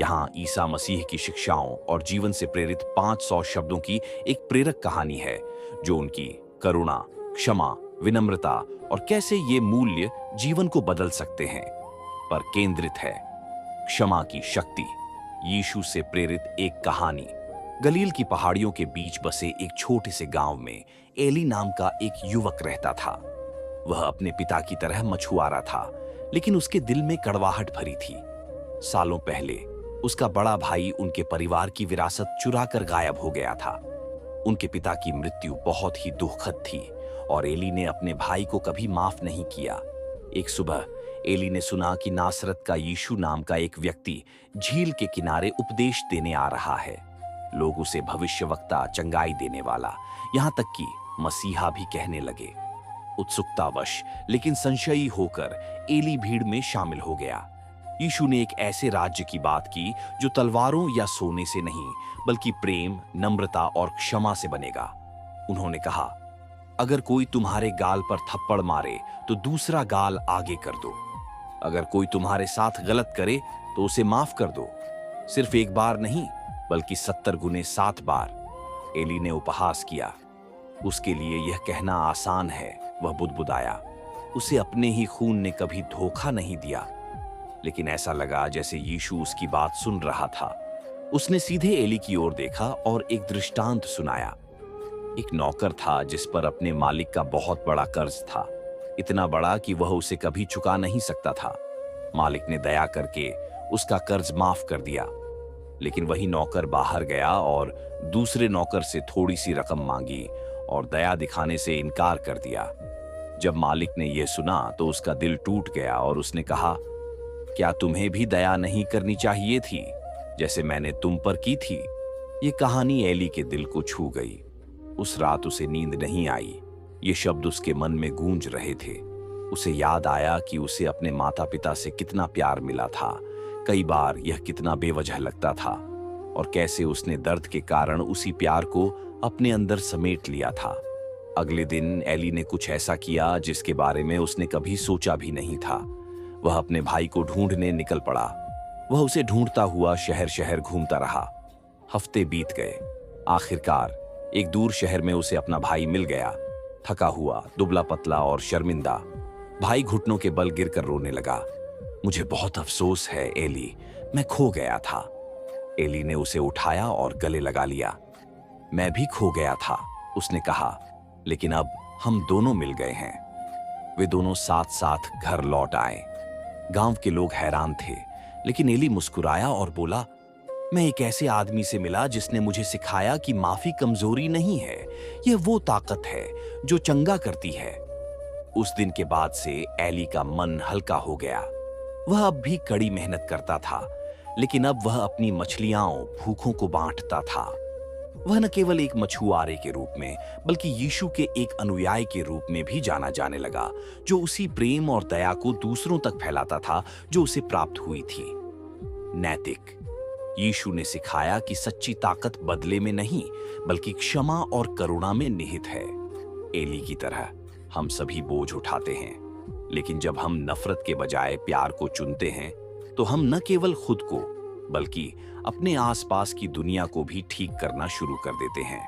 यहाँ ईसा मसीह की शिक्षाओं और जीवन से प्रेरित 500 शब्दों की एक प्रेरक कहानी है जो उनकी करुणा, क्षमा, विनम्रता और कैसे ये मूल्य जीवन को बदल सकते हैं पर केंद्रित है। क्षमा की शक्ति। यीशु से प्रेरित एक कहानी। गलील की पहाड़ियों के बीच बसे एक छोटे से गांव में एली नाम का एक युवक रहता था। वह अपने पिता की तरह मछुआरा था, लेकिन उसके दिल में कड़वाहट भरी थी। सालों पहले उसका बड़ा भाई उनके परिवार की विरासत चुराकर गायब हो गया था। उनके पिता की मृत्यु बहुत ही दुखद थी और एली ने अपने भाई को कभी माफ नहीं किया। एक सुबह एली ने सुना कि नासरत का यीशु नाम का एक व्यक्ति झील के किनारे उपदेश देने आ रहा है। लोग उसे भविष्यवक्ता, चंगाई देने वाला, यहाँ तक कि मसीहा भी कहने लगे। उत्सुकतावश लेकिन संशयी होकर एली भीड़ में शामिल हो गया। यीशु ने एक ऐसे राज्य की बात की जो तलवारों या सोने से नहीं बल्कि प्रेम, नम्रता और क्षमा से बनेगा। उन्होंने कहा, अगर कोई तुम्हारे गाल पर थप्पड़ मारे तो दूसरा गाल आगे कर दो। अगर कोई तुम्हारे साथ गलत करे तो उसे माफ कर दो। सिर्फ एक बार नहीं बल्कि 70 गुने 7 बार। एली ने उपहास किया। उसके लिए यह कहना आसान है, वह बुदबुदाया। उसे अपने ही खून ने कभी धोखा नहीं दिया। लेकिन ऐसा लगा जैसे यीशु उसकी बात सुन रहा था। उसने सीधे एली की ओर देखा और एक दृष्टांत सुनाया। एक नौकर था जिस पर अपने मालिक का बहुत बड़ा कर्ज था, इतना बड़ा कि वह उसे कभी चुका नहीं सकता था। मालिक ने दया करके उसका कर्ज माफ कर दिया, लेकिन वही नौकर बाहर गया और दूसरे नौकर से थोड़ी सी रकम मांगी और दया दिखाने से इनकार कर दिया। जब मालिक ने यह सुना तो उसका दिल टूट गया और उसने कहा, क्या तुम्हें भी दया नहीं करनी चाहिए थी जैसे मैंने तुम पर की थी? ये कहानी एली के दिल को छू गई। उस रात उसे नींद नहीं आई। ये शब्द उसके मन में गूंज रहे थे। उसे याद आया कि उसे अपने माता पिता से कितना प्यार मिला था। कई बार यह कितना बेवजह लगता था और कैसे उसने दर्द के कारण उसी प्यार को अपने अंदर समेट लिया था। अगले दिन एली ने कुछ ऐसा किया जिसके बारे में उसने कभी सोचा भी नहीं था। वह अपने भाई को ढूंढने निकल पड़ा। वह उसे ढूंढता हुआ शहर शहर घूमता रहा। हफ्ते बीत गए। आखिरकार एक दूर शहर में उसे अपना भाई मिल गया। थका हुआ, दुबला पतला और शर्मिंदा। भाई घुटनों के बल गिरकर रोने लगा। मुझे बहुत अफसोस है एली, मैं खो गया था। एली ने उसे उठाया और गले लगा लिया। मैं भी खो गया था, उसने कहा, लेकिन अब हम दोनों मिल गए हैं। वे दोनों साथ साथ घर लौट आए। गांव के लोग हैरान थे, लेकिन एली मुस्कुराया और बोला, मैं एक ऐसे आदमी से मिला जिसने मुझे सिखाया कि माफी कमजोरी नहीं है, यह वो ताकत है जो चंगा करती है। उस दिन के बाद से एली का मन हल्का हो गया। वह अब भी कड़ी मेहनत करता था, लेकिन अब वह अपनी मछलियां, भूखों को बांटता था। वह न केवल एक मछुआरे के रूप में बल्कि यीशु के एक अनुयायी के रूप में भी जाना जाने लगा, जो उसी प्रेम और दया को दूसरों तक फैलाता था जो उसे प्राप्त हुई थी। नैतिक। यीशु ने सिखाया कि सच्ची ताकत बदले में नहीं बल्कि क्षमा और करुणा में निहित है। एली की तरह हम सभी बोझ उठाते हैं, लेकिन जब हम नफरत के बजाय प्यार को चुनते हैं तो हम न केवल खुद को बल्कि अपने आसपास की दुनिया को भी ठीक करना शुरू कर देते हैं।